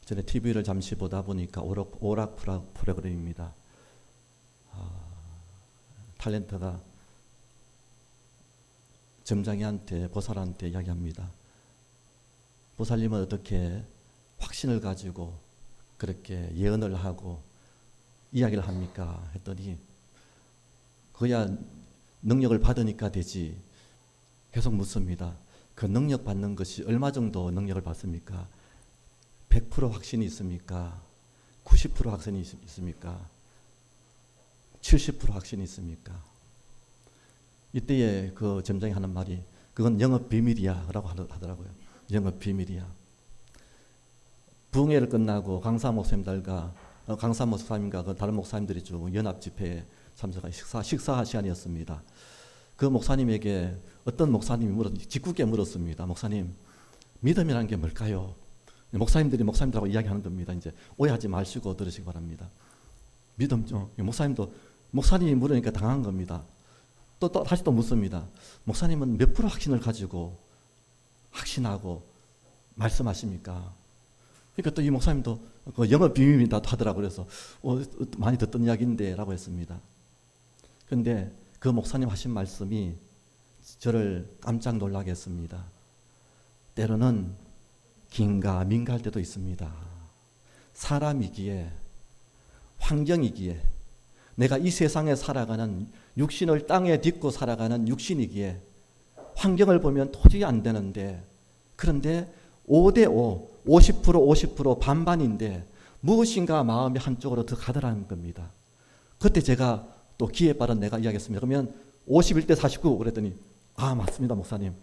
전에 TV를 잠시 보다 보니까 오락 프로그램입니다. 탤런트가 점장이한테, 보살한테 이야기합니다. 보살님은 어떻게 확신을 가지고 그렇게 예언을 하고 이야기를 합니까? 했더니 그야 능력을 받으니까 되지. 계속 묻습니다. 그 능력 받는 것이 얼마 정도 능력을 받습니까? 100% 확신이 있습니까? 90% 확신이 있습니까? 70% 확신이 있습니까? 이때에 그 점장이 하는 말이 그건 영업 비밀이야 라고 하더라고요. 영업 비밀이야. 부흥회를 끝나고 강사 목사님들과 강사 목사님과 그 다른 목사님들이 쭉 연합 집회에 참석한 식사 시간이었습니다. 그 목사님에게 어떤 목사님이 짓궂게 물었습니다. 목사님, 믿음이라는 게 뭘까요? 목사님들이 목사님들하고 이야기하는 겁니다. 이제 오해하지 마시고 들으시기 바랍니다. 믿음죠. 목사님이 물으니까 당한 겁니다. 또 다시 묻습니다. 목사님은 몇 프로 확신을 가지고 확신하고 말씀하십니까? 그러니까 또 이 목사님도 그 영업 비밀이다 하더라고요. 그래서 많이 듣던 이야기인데 라고 했습니다. 그런데 그 목사님 하신 말씀이 저를 깜짝 놀라게 했습니다. 때로는 긴가민가할 때도 있습니다. 사람이기에, 환경이기에, 내가 이 세상에 살아가는 육신을 땅에 딛고 살아가는 육신이기에 환경을 보면 도저히 안 되는데, 그런데 5대5, 50% 반반인데 무엇인가 마음이 한쪽으로 더 가더라는 겁니다. 그때 제가 또 기회 빠른 내가 이야기했습니다. 그러면 51대 49 그랬더니 맞습니다 목사님.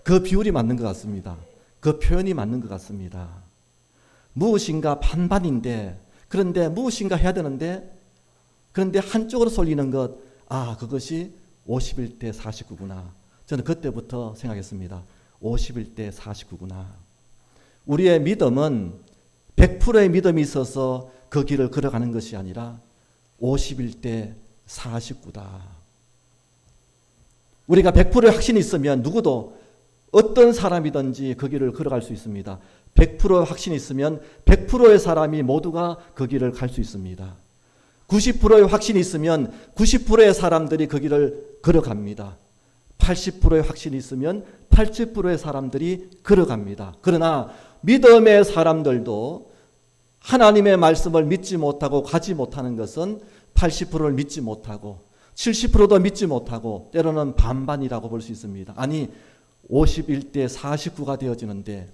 그 비율이 맞는 것 같습니다. 그 표현이 맞는 것 같습니다. 무엇인가 반반인데, 그런데 무엇인가 해야 되는데, 그런데 한쪽으로 쏠리는 것, 그것이 51대 49구나. 저는 그때부터 생각했습니다. 51대 49구나. 우리의 믿음은 100%의 믿음이 있어서 그 길을 걸어가는 것이 아니라 51대 49다. 우리가 100%의 확신이 있으면 누구도 어떤 사람이든지 그 길을 걸어갈 수 있습니다. 100%의 확신이 있으면 100%의 사람이 모두가 그 길을 갈 수 있습니다. 90%의 확신이 있으면 90%의 사람들이 그 길을 걸어갑니다. 80%의 확신이 있으면 80%의 사람들이 걸어갑니다. 그러나 믿음의 사람들도 하나님의 말씀을 믿지 못하고 가지 못하는 것은 80%를 믿지 못하고 70%도 믿지 못하고 때로는 반반이라고 볼 수 있습니다. 아니 51대 49가 되어지는데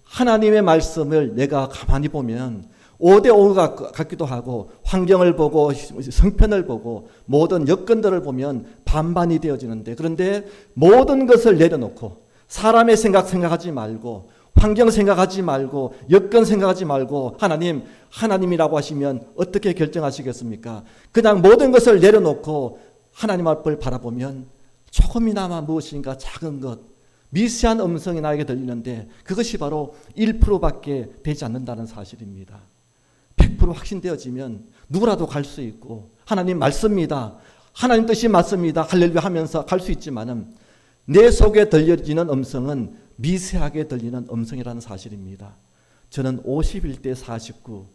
하나님의 말씀을 내가 가만히 보면 5대5 같기도 하고 환경을 보고 성편을 보고 모든 여건들을 보면 반반이 되어지는데, 그런데 모든 것을 내려놓고 사람의 생각하지 말고 환경 생각하지 말고 여건 생각하지 말고 하나님이라고 하시면 어떻게 결정하시겠습니까? 그냥 모든 것을 내려놓고 하나님 앞을 바라보면 조금이나마 무엇인가 작은 것, 미세한 음성이 나에게 들리는데 그것이 바로 1%밖에 되지 않는다는 사실입니다. 100% 확신되어지면 누구라도 갈 수 있고 하나님 말씀입니다. 하나님 뜻이 맞습니다. 할렐루야 하면서 갈 수 있지만은 내 속에 들려지는 음성은 미세하게 들리는 음성이라는 사실입니다. 저는 51대 49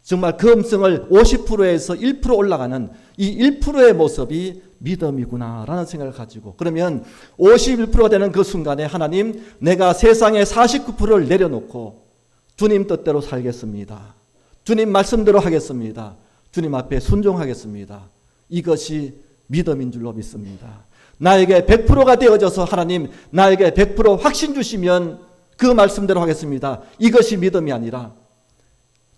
정말 그 음성을 50%에서 1% 올라가는 이 1%의 모습이 믿음이구나라는 생각을 가지고, 그러면 51%가 되는 그 순간에 하나님, 내가 세상의 49%를 내려놓고 주님 뜻대로 살겠습니다. 주님 말씀대로 하겠습니다. 주님 앞에 순종하겠습니다. 이것이 믿음인 줄로 믿습니다. 나에게 100%가 되어져서 하나님 나에게 100% 확신 주시면 그 말씀대로 하겠습니다. 이것이 믿음이 아니라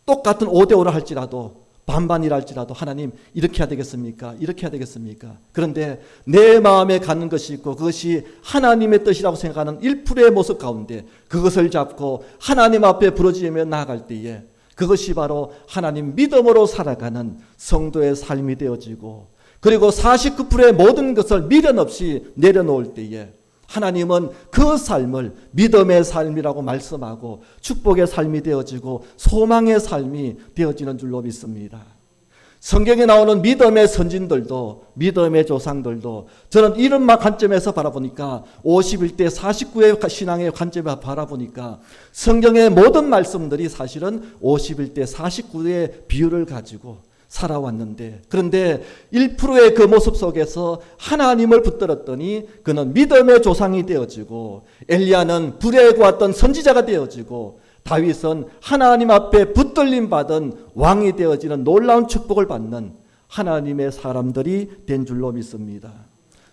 똑같은 5대5를 할지라도 반반이라 할지라도 하나님 이렇게 해야 되겠습니까? 이렇게 해야 되겠습니까? 그런데 내 마음에 가는 것이 있고 그것이 하나님의 뜻이라고 생각하는 1%의 모습 가운데 그것을 잡고 하나님 앞에 부르짖으며 나아갈 때에 그것이 바로 하나님 믿음으로 살아가는 성도의 삶이 되어지고, 그리고 49%의 모든 것을 미련 없이 내려놓을 때에 하나님은 그 삶을 믿음의 삶이라고 말씀하고 축복의 삶이 되어지고 소망의 삶이 되어지는 줄로 믿습니다. 성경에 나오는 믿음의 선진들도, 믿음의 조상들도 저는 이런 관점에서 바라보니까 51대 49의 신앙의 관점에서 바라보니까 성경의 모든 말씀들이 사실은 51대 49의 비율을 가지고 살아왔는데, 그런데 1%의 그 모습 속에서 하나님을 붙들었더니 그는 믿음의 조상이 되어지고, 엘리야는 불에 구웠던 선지자가 되어지고, 다윗은 하나님 앞에 붙들림 받은 왕이 되어지는 놀라운 축복을 받는 하나님의 사람들이 된 줄로 믿습니다.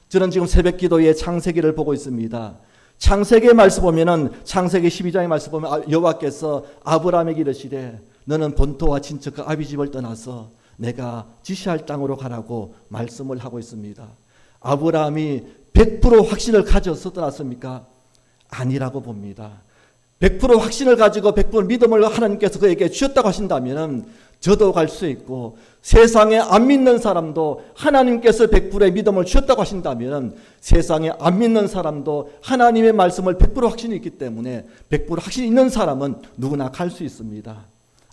저는 지금 새벽 기도의 창세기를 보고 있습니다. 창세기의 말씀 보면은, 창세기 12장의 말씀 보면 여호와께서 아브라함에게 이르시되 너는 본토와 친척과 아비집을 떠나서 내가 지시할 땅으로 가라고 말씀을 하고 있습니다. 아브라함이 100% 확신을 가져서 떠났습니까? 아니라고 봅니다. 100% 확신을 가지고 100% 믿음을 하나님께서 그에게 주셨다고 하신다면 저도 갈 수 있고, 세상에 안 믿는 사람도 하나님께서 100%의 믿음을 주셨다고 하신다면 세상에 안 믿는 사람도 하나님의 말씀을 100% 확신이 있기 때문에 100% 확신이 있는 사람은 누구나 갈 수 있습니다.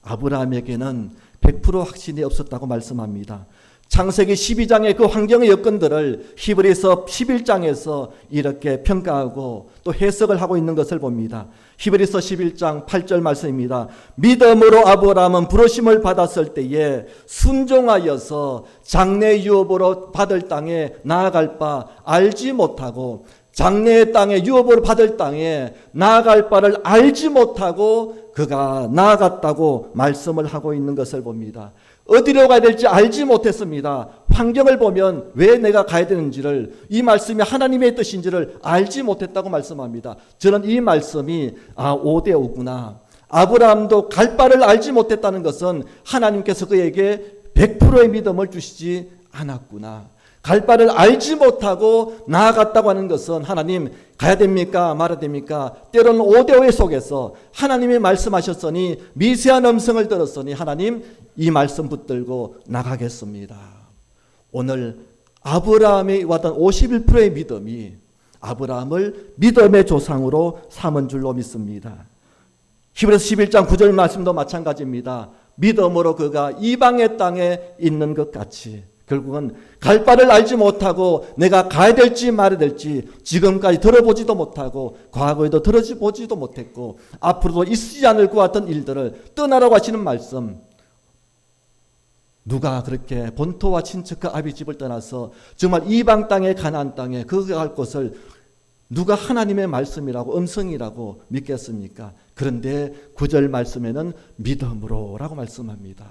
아브라함에게는 100% 확신이 없었다고 말씀합니다. 창세기 12장의 그 환경의 여건들을 히브리서 11장에서 이렇게 평가하고 또 해석을 하고 있는 것을 봅니다. 히브리서 11장 8절 말씀입니다. 믿음으로 아브라함은 부르심을 받았을 때에 순종하여서 장래 유업으로 받을 땅에 나아갈 바 알지 못하고, 장래의 땅에 유업으로 받을 땅에 나아갈 바를 알지 못하고 그가 나아갔다고 말씀을 하고 있는 것을 봅니다. 어디로 가야 될지 알지 못했습니다. 환경을 보면 왜 내가 가야 되는지를, 이 말씀이 하나님의 뜻인지를 알지 못했다고 말씀합니다. 저는 이 말씀이 5대5구나. 아브라함도 갈 바를 알지 못했다는 것은 하나님께서 그에게 100%의 믿음을 주시지 않았구나. 갈 바를 알지 못하고 나아갔다고 하는 것은 하나님 가야 됩니까 말아야 됩니까? 때로는 5대5의 속에서 하나님이 말씀하셨으니 미세한 음성을 들었으니 하나님 이 말씀 붙들고 나가겠습니다. 오늘 아브라함이 왔던 51%의 믿음이 아브라함을 믿음의 조상으로 삼은 줄로 믿습니다. 히브리서 11장 9절 말씀도 마찬가지입니다. 믿음으로 그가 이방의 땅에 있는 것 같이, 결국은 갈 바를 알지 못하고 내가 가야 될지 말아야 될지 지금까지 들어보지도 못하고 과거에도 들어보지도 못했고 앞으로도 있지 않을 것 같은 일들을 떠나라고 하시는 말씀, 누가 그렇게 본토와 친척과 아비집을 떠나서 정말 이방 땅에 가나안 땅에 그가 갈 곳을 누가 하나님의 말씀이라고 음성이라고 믿겠습니까? 그런데 9절 말씀에는 믿음으로 라고 말씀합니다.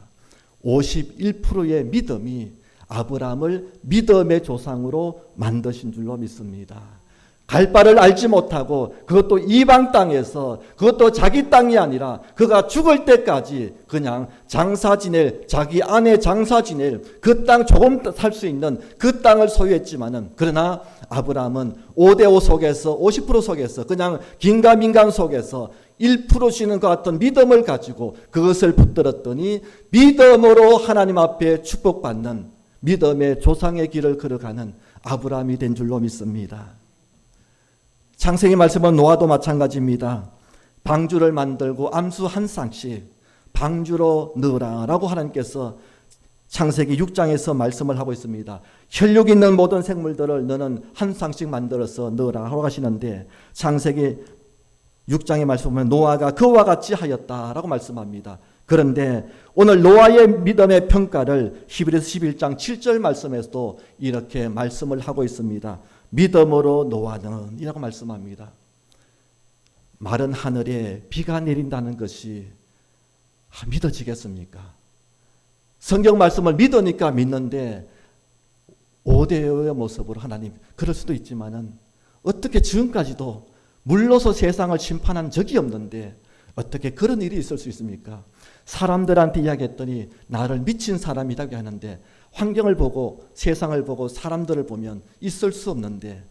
51%의 믿음이 아브라함을 믿음의 조상으로 만드신 줄로 믿습니다. 갈 바를 알지 못하고, 그것도 이방 땅에서, 그것도 자기 땅이 아니라 그가 죽을 때까지 그냥 장사 지낼, 자기 아내 장사 지낼 그 땅 조금 살 수 있는 그 땅을 소유했지만은, 그러나 아브라함은 5대5 속에서 50% 속에서 그냥 긴가민가 속에서 1% 쉬는 것 같은 믿음을 가지고 그것을 붙들었더니 믿음으로 하나님 앞에 축복받는 믿음의 조상의 길을 걸어가는 아브라함이 된 줄로 믿습니다. 창세기 말씀은 노아도 마찬가지입니다. 방주를 만들고 암수 한 쌍씩 방주로 넣으라라고 하나님께서 창세기 6장에서 말씀을 하고 있습니다. 혈육 있는 모든 생물들을 너는 한 쌍씩 만들어서 넣으라고 하시는데, 창세기 6장의 말씀 보면 노아가 그와 같이 하였다라고 말씀합니다. 그런데 오늘 노아의 믿음의 평가를 히브리서 11장 7절 말씀에서도 이렇게 말씀을 하고 있습니다. 믿음으로 노아는 이라고 말씀합니다. 마른 하늘에 비가 내린다는 것이 믿어지겠습니까? 성경 말씀을 믿으니까 믿는데 5대의 모습으로 하나님, 그럴 수도 있지만은 어떻게 지금까지도 물러서 세상을 심판한 적이 없는데 어떻게 그런 일이 있을 수 있습니까? 사람들한테 이야기했더니 나를 미친 사람이라고 하는데, 환경을 보고 세상을 보고 사람들을 보면 있을 수 없는데,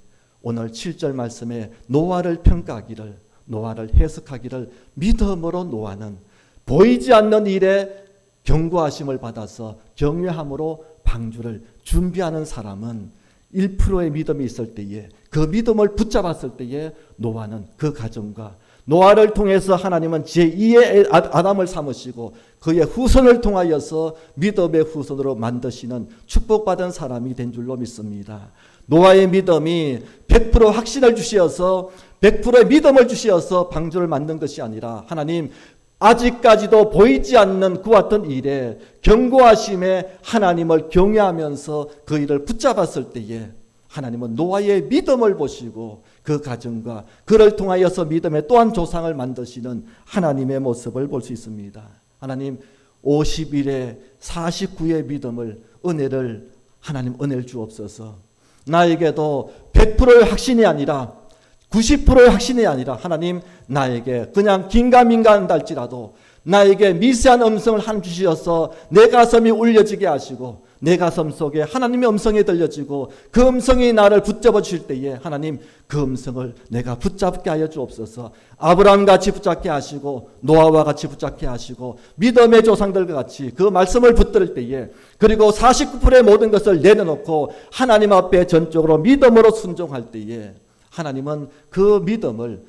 오늘 7절 말씀에 노아를 평가하기를, 노아를 해석하기를 믿음으로 노아는 보이지 않는 일에 경고하심을 받아서 경외함으로 방주를 준비하는 사람은 1%의 믿음이 있을 때에, 그 믿음을 붙잡았을 때에 노아는 그 가정과 노아를 통해서 하나님은 제2의 아담을 삼으시고 그의 후손을 통하여서 믿음의 후손으로 만드시는 축복받은 사람이 된 줄로 믿습니다. 노아의 믿음이 100% 확신을 주시어서 100%의 믿음을 주시어서 방주를 만든 것이 아니라 하나님 아직까지도 보이지 않는 그와 같은 일에 경고하심에 하나님을 경외하면서 그 일을 붙잡았을 때에 하나님은 노아의 믿음을 보시고 그 가정과 그를 통하여서 믿음의 또한 조상을 만드시는 하나님의 모습을 볼 수 있습니다. 하나님 50일에 49의 믿음을 은혜를 하나님 은혜를 주옵소서. 나에게도 100%의 확신이 아니라 90%의 확신이 아니라 하나님 나에게 그냥 긴가민가 한다 할지라도 나에게 미세한 음성을 하나님 주시어서 내 가슴이 울려지게 하시고 내 가슴 속에 하나님의 음성이 들려지고 그 음성이 나를 붙잡아 주실 때에 하나님 그 음성을 내가 붙잡게 하여 주옵소서. 아브라함같이 붙잡게 하시고 노아와 같이 붙잡게 하시고 믿음의 조상들과 같이 그 말씀을 붙들 때에 그리고 49%의 모든 것을 내려놓고 하나님 앞에 전적으로 믿음으로 순종할 때에 하나님은 그 믿음을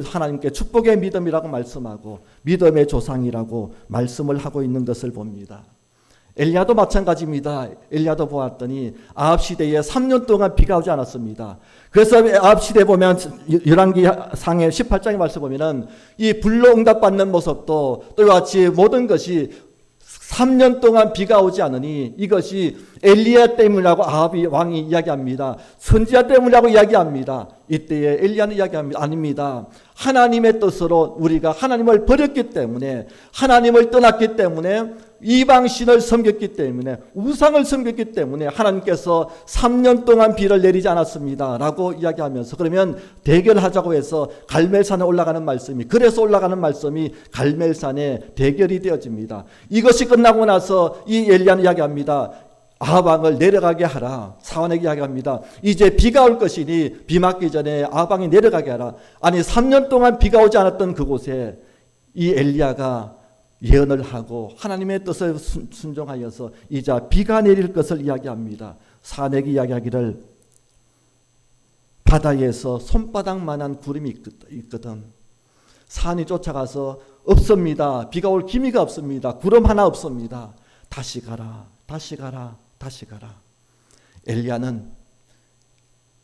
하나님께 축복의 믿음이라고 말씀하고 믿음의 조상이라고 말씀을 하고 있는 것을 봅니다. 엘리야도 마찬가지입니다. 엘리야도 보았더니 아합 시대에 3년 동안 비가 오지 않았습니다. 그래서 아합 시대 보면 열왕기 상의 18장의 말씀 보면은 이 불로 응답받는 모습도 또 같이 모든 것이 3년 동안 비가 오지 않으니 이것이 엘리야 때문이라고 아합이 왕이 이야기합니다. 선지자 때문이라고 이야기합니다. 이때에 엘리야는 이야기합니다. 아닙니다. 하나님의 뜻으로 우리가 하나님을 버렸기 때문에 하나님을 떠났기 때문에 이방신을 섬겼기 때문에 우상을 섬겼기 때문에 하나님께서 3년 동안 비를 내리지 않았습니다 라고 이야기하면서 그러면 대결하자고 해서 갈멜산에 올라가는 말씀이 그래서 올라가는 말씀이 갈멜산에 대결이 되어집니다. 이것이 끝나고 나서 이 엘리야는 이야기합니다. 아합 왕을 내려가게 하라. 사원에게 이야기합니다. 이제 비가 올 것이니 비 맞기 전에 아합 왕이 내려가게 하라. 아니 3년 동안 비가 오지 않았던 그곳에 이 엘리야가 예언을 하고 하나님의 뜻을 순종하여서 이제 비가 내릴 것을 이야기합니다. 사내기 이야기하기를 바다에서 손바닥만한 구름이 있거든. 산이 쫓아가서 없습니다. 비가 올 기미가 없습니다. 구름 하나 없습니다. 다시 가라. 다시 가라. 다시 가라. 엘리야는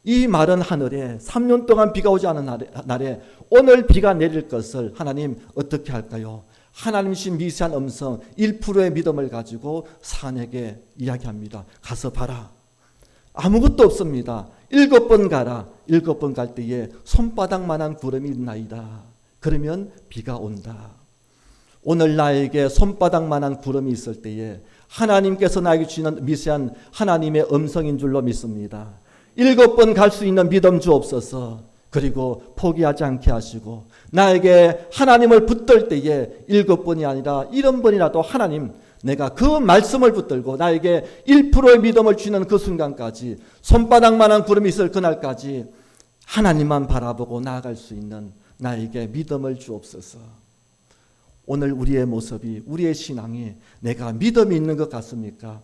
이 마른 하늘에 3년 동안 비가 오지 않은 날에 오늘 비가 내릴 것을 하나님 어떻게 할까요? 하나님이신 미세한 음성 1%의 믿음을 가지고 산에게 이야기합니다. 가서 봐라. 아무것도 없습니다. 7번 가라. 7번 갈 때에 손바닥만한 구름이 있나이다. 그러면 비가 온다. 오늘 나에게 손바닥만한 구름이 있을 때에 하나님께서 나에게 주시는 미세한 하나님의 음성인 줄로 믿습니다. 7번 갈 수 있는 믿음 주옵소서. 그리고 포기하지 않게 하시고 나에게 하나님을 붙들 때에 7번이 아니라 70번이라도 하나님 내가 그 말씀을 붙들고 나에게 1%의 믿음을 주는 그 순간까지 손바닥만한 구름이 있을 그날까지 하나님만 바라보고 나아갈 수 있는 나에게 믿음을 주옵소서. 오늘 우리의 모습이 우리의 신앙이 내가 믿음이 있는 것 같습니까?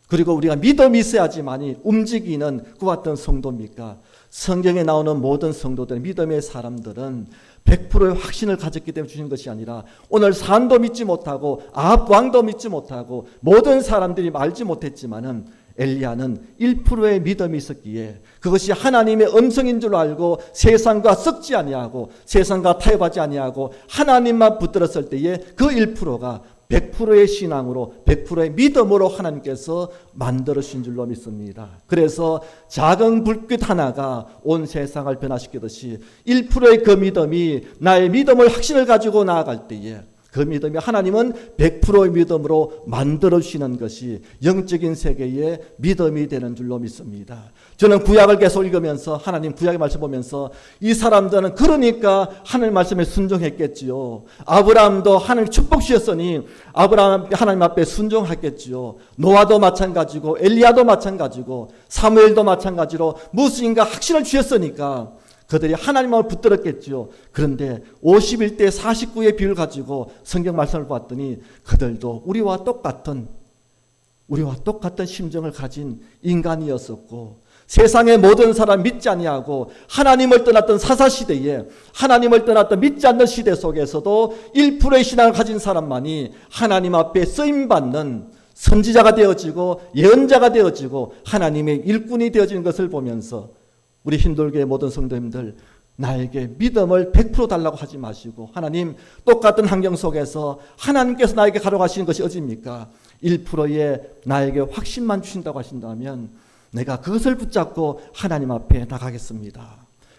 그리고 우리가 믿음이 있어야지만이 움직이는 그와 같은 성도입니까? 성경에 나오는 모든 성도들, 믿음의 사람들은 100%의 확신을 가졌기 때문에 주신 것이 아니라 오늘 산도 믿지 못하고 아합 왕도 믿지 못하고 모든 사람들이 알지 못했지만은 엘리야는 1%의 믿음이 있었기에 그것이 하나님의 음성인 줄 알고 세상과 썩지 아니하고 세상과 타협하지 아니하고 하나님만 붙들었을 때에 그 1%가 100%의 신앙으로 100%의 믿음으로 하나님께서 만들어주신 줄로 믿습니다. 그래서 작은 불빛 하나가 온 세상을 변화시키듯이 1%의 그 믿음이 나의 믿음을 확신을 가지고 나아갈 때에 그 믿음이 하나님은 100%의 믿음으로 만들어주시는 것이 영적인 세계의 믿음이 되는 줄로 믿습니다. 저는 구약을 계속 읽으면서 하나님 구약의 말씀 보면서 이 사람들은 그러니까 하나님 말씀에 순종했겠지요. 아브라함도 하나님 축복 주셨으니 아브라함 하나님 앞에 순종했겠지요. 노아도 마찬가지고 엘리야도 마찬가지고 사무엘도 마찬가지로 무엇인가 확신을 주셨으니까 그들이 하나님을 붙들었겠죠. 그런데 51대 49의 비율 가지고 성경 말씀을 봤더니 그들도 우리와 똑같은 심정을 가진 인간이었었고 세상의 모든 사람 믿지 아니하고 하나님을 떠났던 사사시대에 하나님을 떠났던 믿지 않는 시대 속에서도 1%의 신앙을 가진 사람만이 하나님 앞에 쓰임받는 선지자가 되어지고 예언자가 되어지고 하나님의 일꾼이 되어지는 것을 보면서 우리 힌두교의 모든 성도님들, 나에게 믿음을 100% 달라고 하지 마시고, 하나님 똑같은 환경 속에서 하나님께서 나에게 가져가시는 것이 어디입니까? 1%의 나에게 확신만 주신다고 하신다면 내가 그것을 붙잡고 하나님 앞에 나가겠습니다.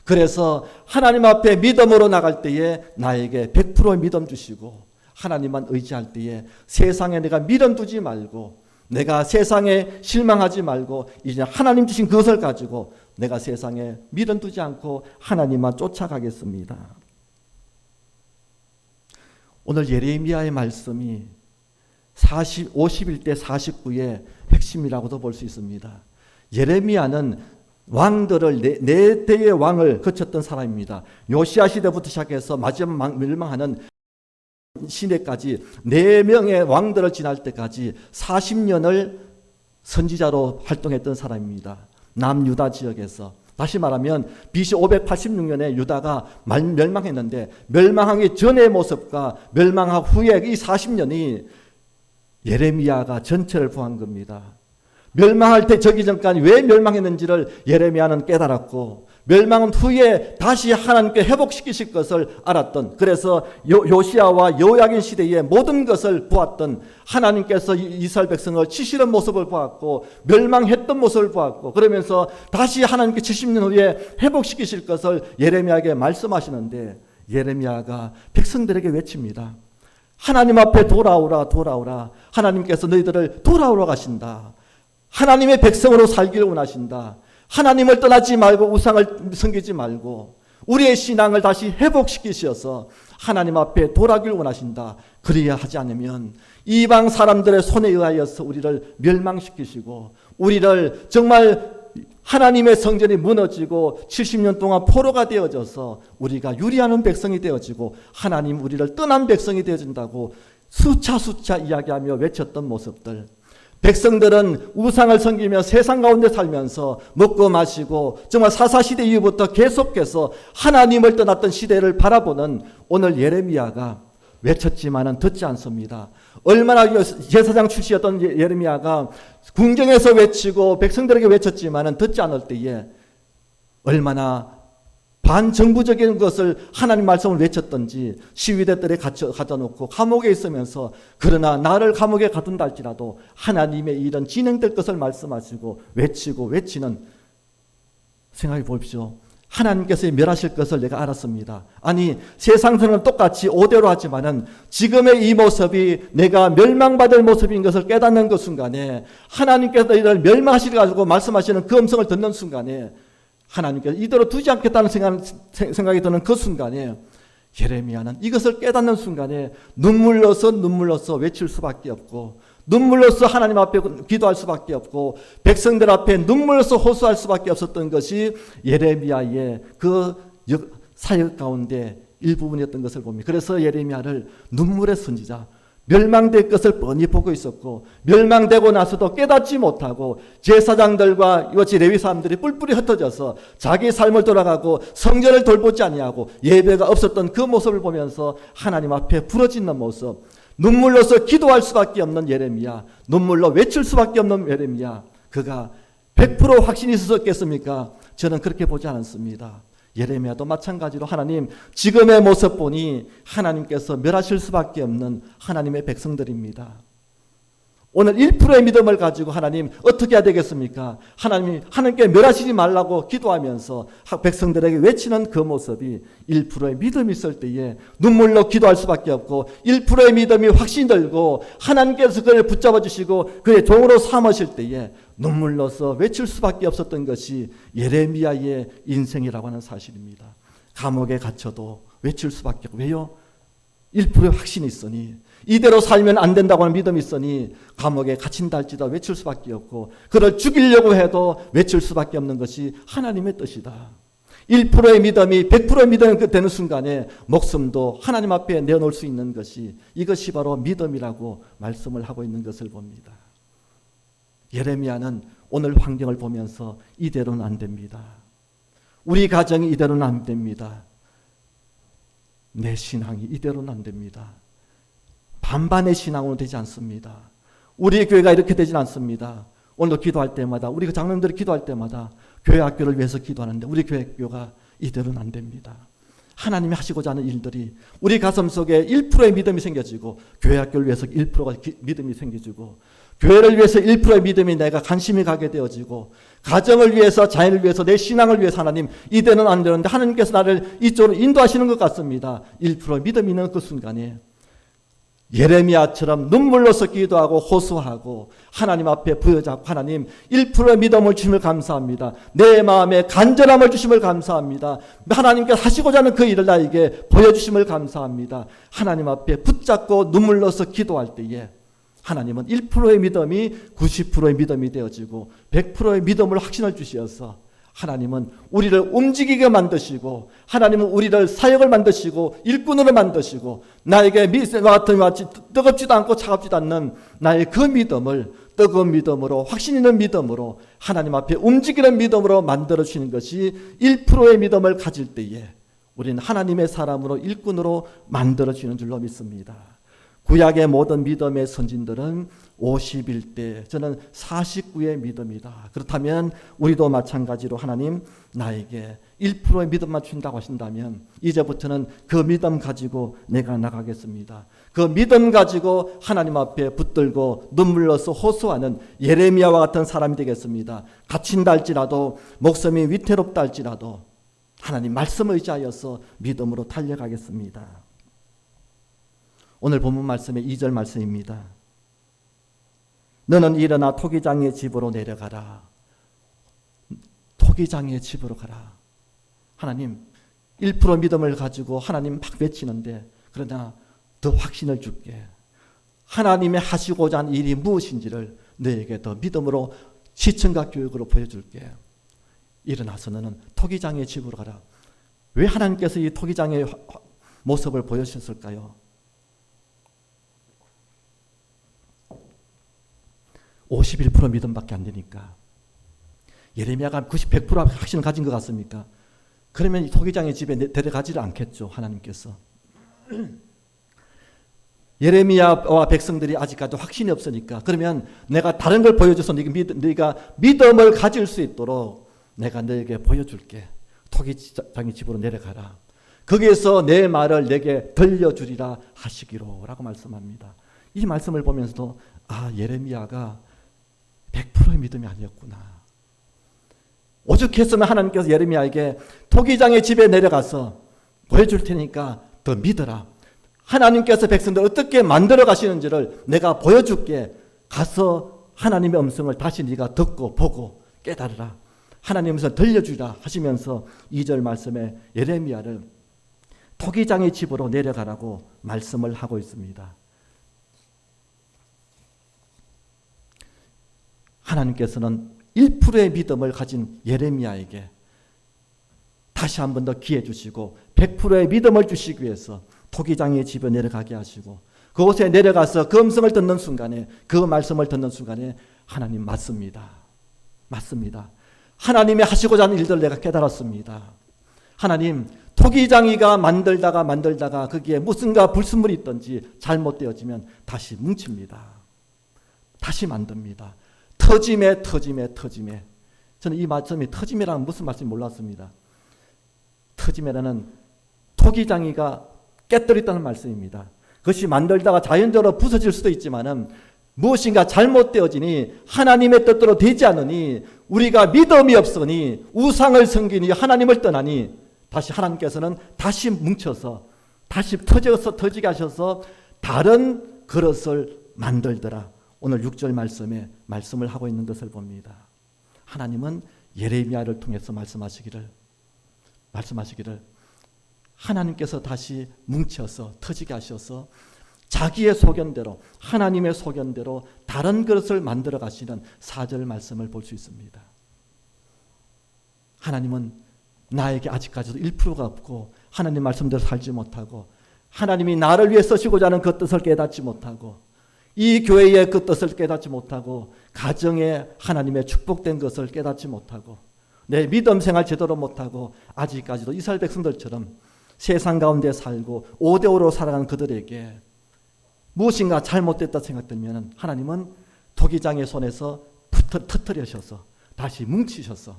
그래서 하나님 앞에 믿음으로 나갈 때에 나에게 100%의 믿음 주시고, 하나님만 의지할 때에 세상에 내가 미련 두지 말고, 내가 세상에 실망하지 말고 이제 하나님 주신 그것을 가지고 내가 세상에 미련 두지 않고 하나님만 쫓아가겠습니다. 오늘 예레미야의 말씀이 51대 49의 핵심이라고도 볼 수 있습니다. 예레미야는 왕들을 네 대의 왕을 거쳤던 사람입니다. 요시야 시대부터 시작해서 마지막 멸망하는 시대까지 4명의 왕들을 지날 때까지 40년을 선지자로 활동했던 사람입니다. 남유다 지역에서. 다시 말하면 BC 586년에 유다가 멸망했는데, 멸망하기 전의 모습과 멸망한 후에 이 40년이 예레미야가 전체를 보한 겁니다. 멸망할 때 저기 전까지 왜 멸망했는지를 예레미야는 깨달았고, 멸망은 후에 다시 하나님께 회복시키실 것을 알았던, 그래서 요시야와 여호야긴 시대의 모든 것을 보았던, 하나님께서 이스라엘 백성을 치시는 모습을 보았고 멸망했던 모습을 보았고, 그러면서 다시 하나님께 70년 후에 회복시키실 것을 예레미야에게 말씀하시는데, 예레미야가 백성들에게 외칩니다. 하나님 앞에 돌아오라, 돌아오라. 하나님께서 너희들을 돌아오라 하신다. 하나님의 백성으로 살기를 원하신다. 하나님을 떠나지 말고 우상을 섬기지 말고 우리의 신앙을 다시 회복시키셔서 하나님 앞에 돌아가길 원하신다. 그래야 하지 않으면 이방 사람들의 손에 의하여서 우리를 멸망시키시고, 우리를 정말 하나님의 성전이 무너지고 70년 동안 포로가 되어져서 우리가 유리하는 백성이 되어지고 하나님 우리를 떠난 백성이 되어진다고 수차 이야기하며 외쳤던 모습들, 백성들은 우상을 섬기며 세상 가운데 살면서 먹고 마시고 정말 사사시대 이후부터 계속해서 하나님을 떠났던 시대를 바라보는 오늘 예레미야가 외쳤지만은 듣지 않습니다. 얼마나 제사장 출신이었던 예레미야가 궁정에서 외치고 백성들에게 외쳤지만은 듣지 않을 때에 얼마나 반정부적인 것을 하나님 말씀을 외쳤던지, 시위대들에 가둬놓고 감옥에 있으면서 그러나 나를 감옥에 가둔다 할지라도 하나님의 일은 진행될 것을 말씀하시고 외치는, 생각해 보십시오. 하나님께서 멸하실 것을 내가 알았습니다. 아니, 세상에서는 똑같이 5대로 하지만은 지금의 이 모습이 내가 멸망받을 모습인 것을 깨닫는 그 순간에, 하나님께서 이를 멸망하시려 가지고 말씀하시는 그 음성을 듣는 순간에 하나님께서 이대로 두지 않겠다는 생각이 드는 그 순간에 예레미야는 이것을 깨닫는 순간에 눈물로서 외칠 수밖에 없고, 눈물로서 하나님 앞에 기도할 수밖에 없고, 백성들 앞에 눈물로서 호소할 수밖에 없었던 것이 예레미야의 그 사역 가운데 일부분이었던 것을 봅니다. 그래서 예레미야를 눈물의 선지자, 멸망될 것을 뻔히 보고 있었고, 멸망되고 나서도 깨닫지 못하고 제사장들과 이같이 레위 사람들이 뿔뿔이 흩어져서 자기 삶을 돌아가고 성전을 돌보지 아니하고 예배가 없었던 그 모습을 보면서 하나님 앞에 부러지는 모습, 눈물로서 기도할 수밖에 없는 예레미야, 눈물로 외칠 수밖에 없는 예레미야, 그가 100% 확신이 있었겠습니까? 저는 그렇게 보지 않습니다. 예레미야도 마찬가지로 하나님, 지금의 모습 보니 하나님께서 멸하실 수밖에 없는 하나님의 백성들입니다. 오늘 1%의 믿음을 가지고 하나님 어떻게 해야 되겠습니까? 하나님께 멸하시지 말라고 기도하면서 백성들에게 외치는 그 모습이 1%의 믿음이 있을 때에 눈물로 기도할 수밖에 없고, 1%의 믿음이 확신 들고 하나님께서 그를 붙잡아 주시고 그의 종으로 삼으실 때에 눈물로서 외칠 수밖에 없었던 것이 예레미야의 인생이라고 하는 사실입니다. 감옥에 갇혀도 외칠 수밖에 없고, 왜요? 1%의 확신이 있으니, 이대로 살면 안 된다고 하는 믿음이 있으니 감옥에 갇힌다 할지라도 외칠 수밖에 없고, 그를 죽이려고 해도 외칠 수밖에 없는 것이 하나님의 뜻이다. 1%의 믿음이 100%의 믿음이 되는 순간에 목숨도 하나님 앞에 내어놓을 수 있는 것이, 이것이 바로 믿음이라고 말씀을 하고 있는 것을 봅니다. 예레미야는 오늘 환경을 보면서 이대로는 안 됩니다. 우리 가정이 이대로는 안 됩니다. 내 신앙이 이대로는 안 됩니다. 반반의 신앙으로 되지 않습니다. 우리 교회가 이렇게 되진 않습니다. 오늘 기도할 때마다 우리 장로님들이 기도할 때마다 교회 학교를 위해서 기도하는데 우리 교회 학교가 이대로는 안 됩니다. 하나님이 하시고자 하는 일들이 우리 가슴 속에 1%의 믿음이 생겨지고 교회 학교를 위해서 1%가 믿음이 생겨지고 교회를 위해서 1%의 믿음이 내가 관심이 가게 되어지고 가정을 위해서 자연을 위해서 내 신앙을 위해서 하나님 이대로는 안 되는데 하나님께서 나를 이쪽으로 인도하시는 것 같습니다. 1%의 믿음이 있는 그 순간에 예레미야처럼 눈물로서 기도하고 호소하고 하나님 앞에 부여잡고 하나님 1%의 믿음을 주심을 감사합니다. 내 마음에 간절함을 주심을 감사합니다. 하나님께서 하시고자 하는 그 일을 나에게 보여주심을 감사합니다. 하나님 앞에 붙잡고 눈물로서 기도할 때에 하나님은 1%의 믿음이 90%의 믿음이 되어지고 100%의 믿음을 확신을 주시어서 하나님은 우리를 움직이게 만드시고 하나님은 우리를 사역을 만드시고 일꾼으로 만드시고 나에게 미세와 같이 뜨겁지도 않고 차갑지도 않는 나의 그 믿음을 뜨거운 믿음으로 확신 있는 믿음으로 하나님 앞에 움직이는 믿음으로 만들어주시는 것이 1%의 믿음을 가질 때에 우리는 하나님의 사람으로 일꾼으로 만들어지는 줄로 믿습니다. 구약의 모든 믿음의 선진들은 51대, 저는 49의 믿음이다. 그렇다면 우리도 마찬가지로 하나님 나에게 1%의 믿음만 준다고 하신다면 이제부터는 그 믿음 가지고 내가 나가겠습니다. 그 믿음 가지고 하나님 앞에 붙들고 눈물로서 호소하는 예레미야와 같은 사람이 되겠습니다. 갇힌다 할지라도 목숨이 위태롭다 할지라도 하나님 말씀을 의지하여서 믿음으로 달려가겠습니다. 오늘 본문 말씀의 2절 말씀입니다. 너는 일어나 토기장의 집으로 내려가라. 토기장의 집으로 가라. 하나님 1% 믿음을 가지고 하나님 막 외치는데 그러나 더 확신을 줄게. 하나님의 하시고자 하는 일이 무엇인지를 너에게 더 믿음으로 시청각 교육으로 보여줄게. 일어나서 너는 토기장의 집으로 가라. 왜 하나님께서 이 토기장의 모습을 보여주셨을까요? 51% 믿음밖에 안 되니까. 예레미야가 100% 확신을 가진 것 같습니까? 그러면 이 토기장의 집에 데려가지를 않겠죠, 하나님께서. 예레미야와 백성들이 아직까지 확신이 없으니까 그러면 내가 다른 걸 보여줘서 네가 믿음을 가질 수 있도록 내가 너에게 보여줄게. 토기장의 집으로 내려가라. 거기에서 내 말을 내게 들려주리라 하시기로 라고 말씀합니다. 이 말씀을 보면서도 예레미야가 100%의 믿음이 아니었구나. 오죽했으면 하나님께서 예레미야에게 토기장의 집에 내려가서 보여줄 테니까 더 믿어라. 하나님께서 백성들 어떻게 만들어 가시는지를 내가 보여줄게. 가서 하나님의 음성을 다시 네가 듣고 보고 깨달으라. 하나님의 음성을 들려주라 하시면서 2절 말씀에 예레미야를 토기장의 집으로 내려가라고 말씀을 하고 있습니다. 하나님께서는 1%의 믿음을 가진 예레미야에게 다시 한 번 더 기회 주시고 100%의 믿음을 주시기 위해서 토기장의 집에 내려가게 하시고 그곳에 내려가서 그 음성을 듣는 순간에 그 말씀을 듣는 순간에 하나님 맞습니다. 맞습니다. 하나님이 하시고자 하는 일들을 내가 깨달았습니다. 하나님 토기장이가 만들다가 거기에 무슨가 불순물이 있든지 잘못되어지면 다시 뭉칩니다. 다시 만듭니다. 터짐에. 저는 이 말씀이 터짐이라는 무슨 말씀인지 몰랐습니다. 터짐이라는 토기장이가 깨뜨렸다는 말씀입니다. 그것이 만들다가 자연적으로 부서질 수도 있지만은 무엇인가 잘못되어지니 하나님의 뜻대로 되지 않으니 우리가 믿음이 없으니 우상을 섬기니 하나님을 떠나니 다시 하나님께서는 다시 뭉쳐서 다시 터지게 하셔서 다른 그릇을 만들더라. 오늘 6절 말씀에 말씀을 하고 있는 것을 봅니다. 하나님은 예레미야를 통해서 말씀하시기를 하나님께서 다시 뭉쳐서 터지게 하셔서 자기의 소견대로 하나님의 소견대로 다른 그릇을 만들어 가시는 4절 말씀을 볼 수 있습니다. 하나님은 나에게 아직까지도 1%가 없고 하나님 말씀대로 살지 못하고 하나님이 나를 위해 쓰시고자 하는 그 뜻을 깨닫지 못하고 이 교회의 그 뜻을 깨닫지 못하고 가정에 하나님의 축복된 것을 깨닫지 못하고 내 믿음 생활 제대로 못하고 아직까지도 이스라엘 백성들처럼 세상 가운데 살고 5대5로 살아가는 그들에게 무엇인가 잘못됐다 생각되면 하나님은 토기장의 손에서 터뜨리셔서 다시 뭉치셔서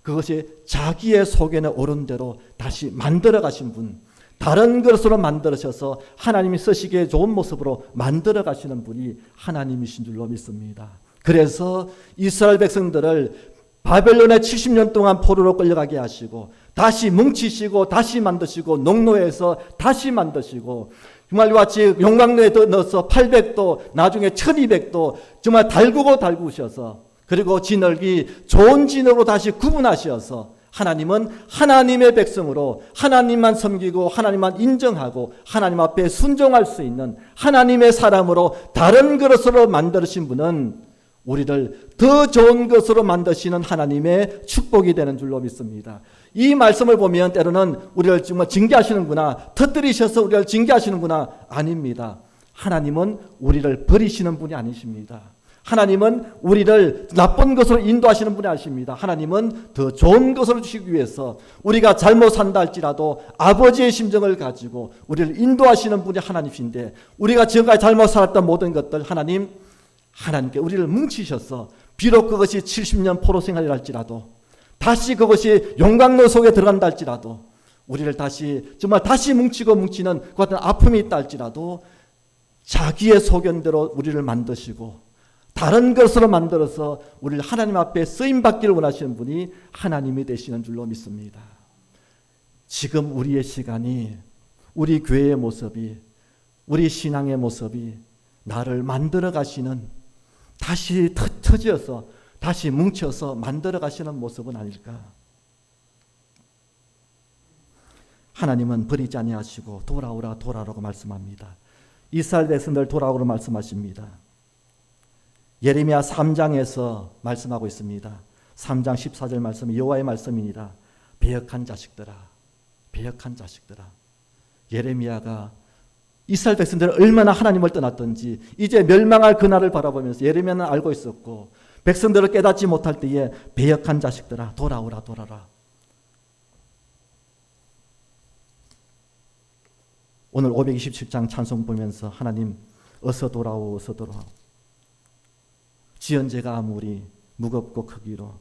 그것이 자기의 속에는 옳은 대로 다시 만들어 가신 분, 다른 것으로 만들으셔서 하나님이 쓰시기에 좋은 모습으로 만들어 가시는 분이 하나님이신 줄로 믿습니다. 그래서 이스라엘 백성들을 바벨론에 70년 동안 포로로 끌려가게 하시고 다시 뭉치시고 다시 만드시고 농노에서 다시 만드시고 정말 같이 용광로에 넣어서 800도 나중에 1200도 정말 달구셔서 그리고 진흙이 좋은 진흙으로 다시 구분하셔서 하나님은 하나님의 백성으로 하나님만 섬기고 하나님만 인정하고 하나님 앞에 순종할 수 있는 하나님의 사람으로 다른 것으로 만드신 분은 우리를 더 좋은 것으로 만드시는 하나님의 축복이 되는 줄로 믿습니다. 이 말씀을 보면 때로는 우리를 정말 징계하시는구나, 터뜨리셔서 우리를 징계하시는구나. 아닙니다. 하나님은 우리를 버리시는 분이 아니십니다. 하나님은 우리를 나쁜 것으로 인도하시는 분이 아니십니다. 하나님은 더 좋은 것을 주시기 위해서 우리가 잘못 산다 할지라도 아버지의 심정을 가지고 우리를 인도하시는 분이 하나님이신데 우리가 지금까지 잘못 살았던 모든 것들 하나님께 우리를 뭉치셔서 비록 그것이 70년 포로 생활이라 할지라도 다시 그것이 용광로 속에 들어간다 할지라도 우리를 정말 다시 뭉치는 그 같은 아픔이 있다 할지라도 자기의 소견대로 우리를 만드시고 다른 것으로 만들어서 우리를 하나님 앞에 쓰임받기를 원하시는 분이 하나님이 되시는 줄로 믿습니다. 지금 우리의 시간이 우리 교회의 모습이 우리 신앙의 모습이 나를 만들어 가시는 다시 터지어서 다시 뭉쳐서 만들어 가시는 모습은 아닐까. 하나님은 버리지 아니하시고 돌아오라고 말씀합니다. 이스라엘 백성들 돌아오라고 말씀하십니다. 예레미야 3장에서 말씀하고 있습니다. 3장 14절 말씀이 여호와의 말씀이니라. 배역한 자식들아. 예레미야가 이스라엘 백성들은 얼마나 하나님을 떠났던지 이제 멸망할 그날을 바라보면서 예레미야는 알고 있었고 백성들을 깨닫지 못할 때에 배역한 자식들아 돌아오라. 오늘 527장 찬송 보면서 하나님 어서 돌아오. 지연제가 아무리 무겁고 크기로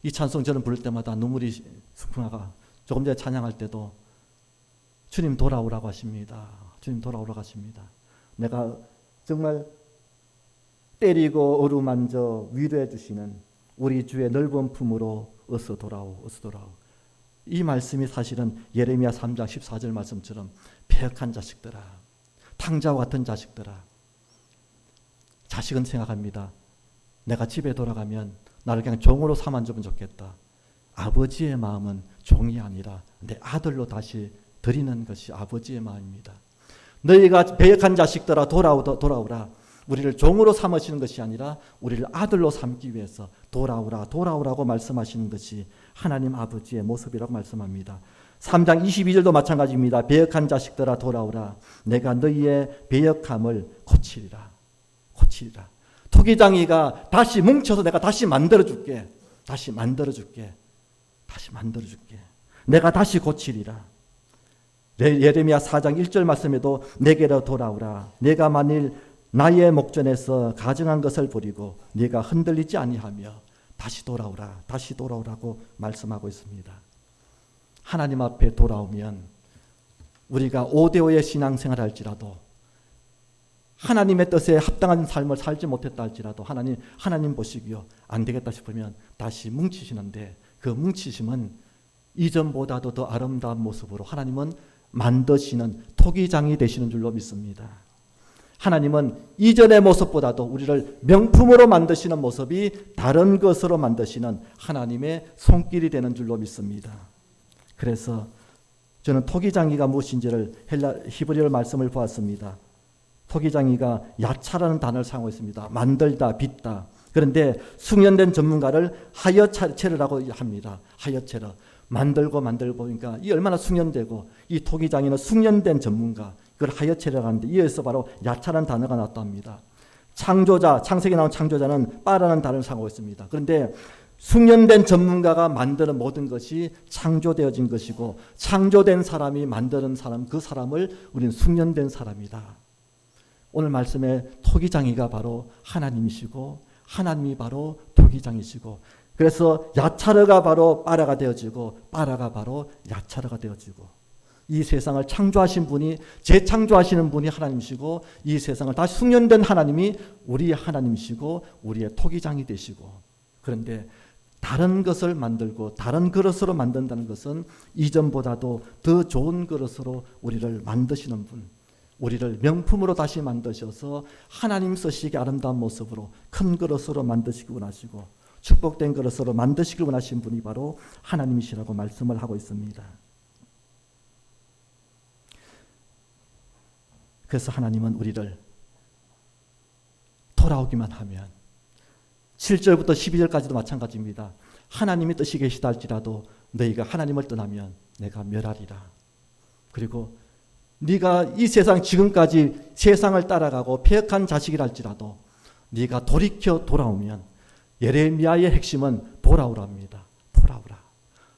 이 찬송 저는 부를 때마다 눈물이 숭숭하가 조금 전에 찬양할 때도 주님 돌아오라고 하십니다. 내가 정말 때리고 어루만져 위로해 주시는 우리 주의 넓은 품으로 어서 돌아오. 이 말씀이 사실은 예레미야 3장 14절 말씀처럼 패역한 자식들아, 탕자와 같은 자식들아. 자식은 생각합니다. 내가 집에 돌아가면 나를 그냥 종으로 삼아주면 좋겠다. 아버지의 마음은 종이 아니라 내 아들로 다시 드리는 것이 아버지의 마음입니다. 너희가 배역한 자식들아 돌아오라. 우리를 종으로 삼으시는 것이 아니라 우리를 아들로 삼기 위해서 돌아오라고 말씀하시는 것이 하나님 아버지의 모습이라고 말씀합니다. 3장 22절도 마찬가지입니다. 배역한 자식들아 돌아오라. 내가 너희의 배역함을 고치리라. 토기장이가 다시 뭉쳐서 내가 다시 만들어줄게. 내가 다시 고치리라. 예레미야 4장 1절 말씀에도 내게로 돌아오라. 내가 만일 나의 목전에서 가증한 것을 버리고 네가 흔들리지 아니하며 다시 돌아오라고 말씀하고 있습니다. 하나님 앞에 돌아오면 우리가 5대5의 신앙생활을 할지라도 하나님의 뜻에 합당한 삶을 살지 못했다 할지라도 하나님 보시기요 안 되겠다 싶으면 다시 뭉치시는데 그 뭉치심은 이전보다도 더 아름다운 모습으로 하나님은 만드시는 토기장이 되시는 줄로 믿습니다. 하나님은 이전의 모습보다도 우리를 명품으로 만드시는 모습이 다른 것으로 만드시는 하나님의 손길이 되는 줄로 믿습니다. 그래서 저는 토기장이가 무엇인지를 히브리어 말씀을 보았습니다. 토기장이가 야차라는 단어를 사용하고 있습니다. 만들다, 빚다. 그런데 숙련된 전문가를 하여체르라고 합니다. 하여체르. 만들고 그러니까 이 얼마나 숙련되고 이 토기장이는 숙련된 전문가. 그걸 하여체라고 하는데 이어서 바로 야차라는 단어가 나왔다 합니다. 창조자, 창세기에 나온 창조자는 빠라는 단어를 사용하고 있습니다. 그런데 숙련된 전문가가 만드는 모든 것이 창조되어진 것이고 창조된 사람이 만드는 사람, 그 사람을 우리는 숙련된 사람이다. 오늘 말씀에 토기장이가 바로 하나님이시고 하나님이 바로 토기장이시고 그래서 야차르가 바로 빠라가 되어지고 빠라가 바로 야차르가 되어지고 이 세상을 창조하신 분이 재창조하시는 분이 하나님이시고 이 세상을 다시 숙련된 하나님이 우리의 하나님이시고 우리의 토기장이 되시고 그런데 다른 것을 만들고 다른 그릇으로 만든다는 것은 이전보다도 더 좋은 그릇으로 우리를 만드시는 분 우리를 명품으로 다시 만드셔서 하나님 쓰시기 아름다운 모습으로 큰 그릇으로 만드시기 원하시고 축복된 그릇으로 만드시기 원하신 분이 바로 하나님이시라고 말씀을 하고 있습니다. 그래서 하나님은 우리를 돌아오기만 하면 7절부터 12절까지도 마찬가지입니다. 하나님이 뜻이 계시다 할지라도 너희가 하나님을 떠나면 내가 멸하리라. 그리고 네가 이 세상 지금까지 세상을 따라가고 패역한 자식이라 할지라도 네가 돌이켜 돌아오면 예레미야의 핵심은 돌아오랍니다. 돌아오라.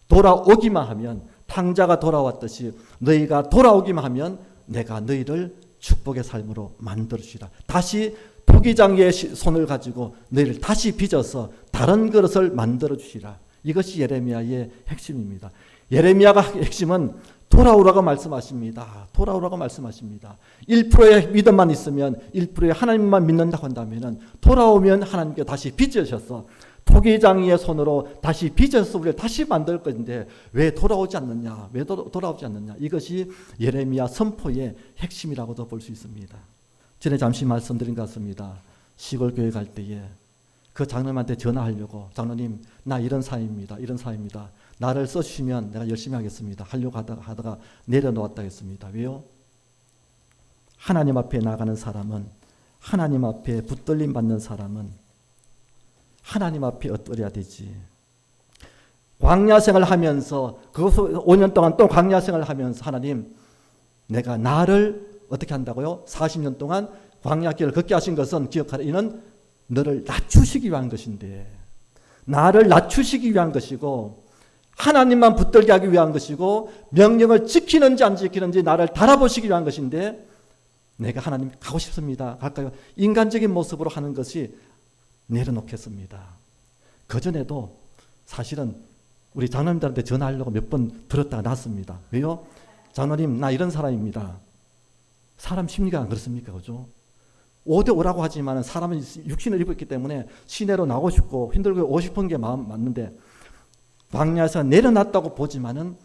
돌아오기만 하면 탕자가 돌아왔듯이 너희가 돌아오기만 하면 내가 너희를 축복의 삶으로 만들어주시라. 다시 토기장의 손을 가지고 너희를 다시 빚어서 다른 그릇을 만들어주시라. 이것이 예레미야의 핵심입니다. 예레미야가 핵심은 돌아오라고 말씀하십니다. 돌아오라고 말씀하십니다. 1%의 믿음만 있으면 1%의 하나님만 믿는다고 한다면 돌아오면 하나님께 다시 빚으셔서 토기장이의 손으로 다시 빚어서 우리를 다시 만들 것인데 왜 돌아오지 않느냐? 왜 돌아오지 않느냐? 이것이 예레미야 선포의 핵심이라고도 볼 수 있습니다. 전에 잠시 말씀드린 것 같습니다. 시골 교회 갈 때에 그 장로님한테 전화하려고 장로님 나 이런 사입니다. 이런 사입니다. 나를 써주시면 내가 열심히 하겠습니다. 하려고 하다가 내려놓았다 했습니다. 왜요? 하나님 앞에 나가는 사람은 하나님 앞에 붙들림 받는 사람은 하나님 앞에 어떠해야 되지. 광야생활을 하면서 그것을 5년 동안 또 광야생활을 하면서 하나님 내가 나를 어떻게 한다고요? 40년 동안 광야길을 걷게 하신 것은 기억하라. 이는 너를 낮추시기 위한 것인데 나를 낮추시기 위한 것이고 하나님만 붙들게 하기 위한 것이고 명령을 지키는지 안 지키는지 나를 달아보시기 위한 것인데 내가 하나님 가고 싶습니다. 갈까요? 인간적인 모습으로 하는 것이 내려놓겠습니다. 그전에도 사실은 우리 장로님들한테 전화하려고 몇 번 들었다가 놨습니다. 왜요? 장로님 나 이런 사람입니다. 사람 심리가 안 그렇습니까? 그죠? 5대5라고 하지만 사람은 육신을 입었기 때문에 시내로 나오고 싶고 힘들고 오고 싶은 게 마음 맞는데 광야에서 내려놨다고 보지만은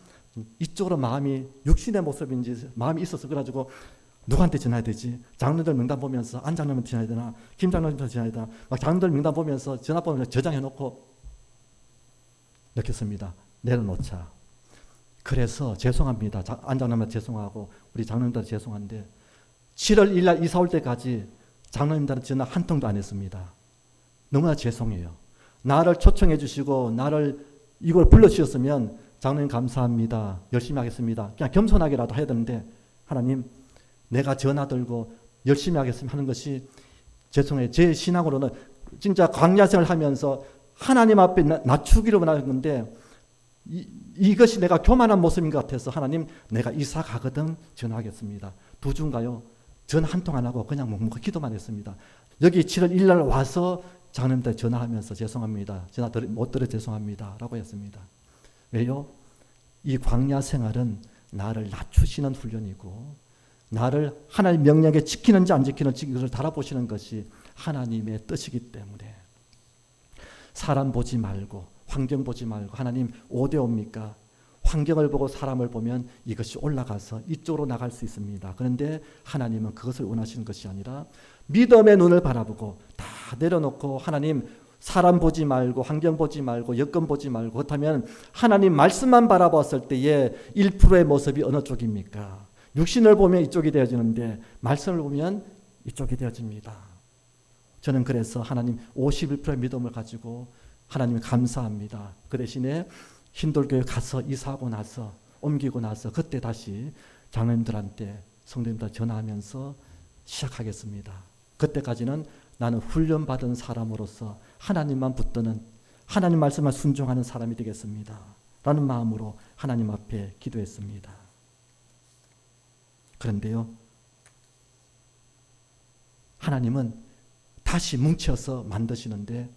이쪽으로 마음이 육신의 모습인지 마음이 있어서 그래가지고 누구한테 전화해야 되지? 장로들 명단 보면서 안 장로님한테 전화해야 되나? 김 장로님한테 전화해야 되나? 막 장로들 명단 보면서 전화번호를 저장해놓고 넣겠습니다. 내려놓자. 그래서 죄송합니다. 안 장로님한테 죄송하고 우리 장로님들한테 죄송한데 7월 1일 날 이사 올 때까지 장로님들한테 전화 한 통도 안 했습니다. 너무나 죄송해요. 나를 초청해 주시고 나를 이걸 불러주셨으면 장로님 감사합니다. 열심히 하겠습니다. 그냥 겸손하게라도 해야 되는데 하나님 내가 전화 들고 열심히 하겠습니다 하는 것이 죄송해요. 제 신앙으로는 진짜 광야생활을 하면서 하나님 앞에 낮추기를 원하는 건데 이것이 내가 교만한 모습인 것 같아서 하나님 내가 이사 가거든 전화하겠습니다. 두 주인가요? 전화 한 통 안 하고 그냥 묵묵히 기도만 했습니다. 여기 7월 1일 날 와서 장로님한테 전화하면서 죄송합니다. 전화 못 들어 죄송합니다. 라고 했습니다. 왜요? 이 광야 생활은 나를 낮추시는 훈련이고 나를 하나님 명령에 지키는지 안 지키는지 그것을 달아보시는 것이 하나님의 뜻이기 때문에 사람 보지 말고 환경 보지 말고 하나님 5대5입니까? 환경을 보고 사람을 보면 이것이 올라가서 이쪽으로 나갈 수 있습니다. 그런데 하나님은 그것을 원하시는 것이 아니라 믿음의 눈을 바라보고 다 내려놓고 하나님 사람 보지 말고 환경 보지 말고 여건 보지 말고 그렇다면 하나님 말씀만 바라봤을 때에 1%의 모습이 어느 쪽입니까? 육신을 보면 이쪽이 되어지는데 말씀을 보면 이쪽이 되어집니다. 저는 그래서 하나님 51%의 믿음을 가지고 하나님 감사합니다. 그 대신에 흰돌교회 가서 이사하고 나서 옮기고 나서 그때 다시 장로님들한테 성도님들 전하면서 시작하겠습니다. 그때까지는 나는 훈련받은 사람으로서 하나님만 붙드는, 하나님 말씀만 순종하는 사람이 되겠습니다. 라는 마음으로 하나님 앞에 기도했습니다. 그런데요, 하나님은 다시 뭉쳐서 만드시는데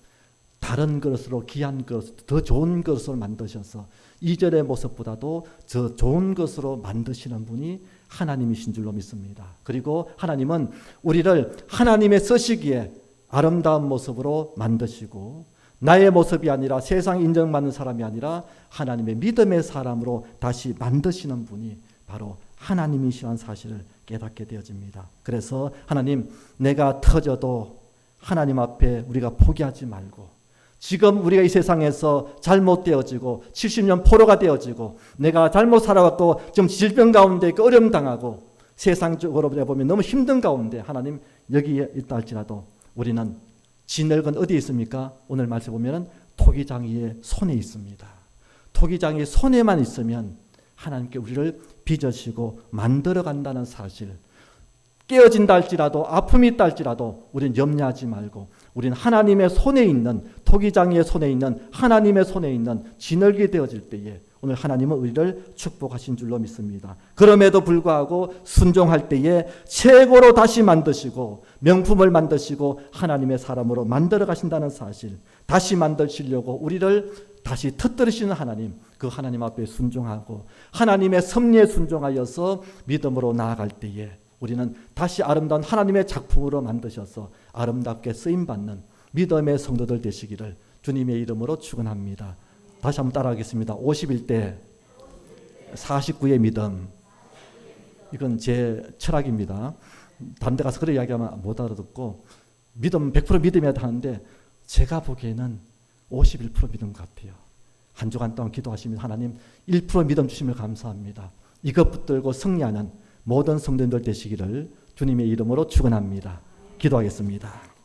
다른 것으로, 귀한 것, 더 좋은 것으로 만드셔서 이전의 모습보다도 더 좋은 것으로 만드시는 분이 하나님이신 줄로 믿습니다. 그리고 하나님은 우리를 하나님의 쓰시기에 아름다운 모습으로 만드시고, 나의 모습이 아니라 세상 인정받는 사람이 아니라 하나님의 믿음의 사람으로 다시 만드시는 분이 바로 하나님이시라는 사실을 깨닫게 되어집니다. 그래서 하나님, 내가 터져도 하나님 앞에 우리가 포기하지 말고, 지금 우리가 이 세상에서 잘못되어지고 70년 포로가 되어지고 내가 잘못 살아왔고 지금 질병 가운데 어려움 당하고 세상적으로 보면 너무 힘든 가운데 하나님 여기에 있다 할지라도 우리는 진흙은 어디에 있습니까? 오늘 말씀 보면 토기장이의 손에 있습니다. 토기장이 손에만 있으면 하나님께 우리를 빚으시고 만들어 간다는 사실, 깨어진다 할지라도 아픔이 있다 할지라도 우리는 염려하지 말고 우리는 하나님의 손에 있는, 토기장이의 손에 있는, 하나님의 손에 있는 진흙이 되어질 때에 오늘 하나님은 우리를 축복하신 줄로 믿습니다. 그럼에도 불구하고 순종할 때에 최고로 다시 만드시고 명품을 만드시고 하나님의 사람으로 만들어 가신다는 사실, 다시 만드시려고 우리를 다시 터뜨리시는 하나님, 그 하나님 앞에 순종하고 하나님의 섭리에 순종하여서 믿음으로 나아갈 때에 우리는 다시 아름다운 하나님의 작품으로 만드셔서 아름답게 쓰임받는 믿음의 성도들 되시기를 주님의 이름으로 축원합니다. 다시 한번 따라하겠습니다. 51대 49의 믿음. 이건 제 철학입니다. 다른 데 가서 그런 이야기하면 못 알아듣고 믿음 100% 믿음이야 하는데 제가 보기에는 51% 믿음 같아요. 한 주간 동안 기도하시면 하나님 1% 믿음 주심을 감사합니다. 이것 붙들고 승리하는 모든 성도님들 되시기를 주님의 이름으로 축원합니다. 기도하겠습니다.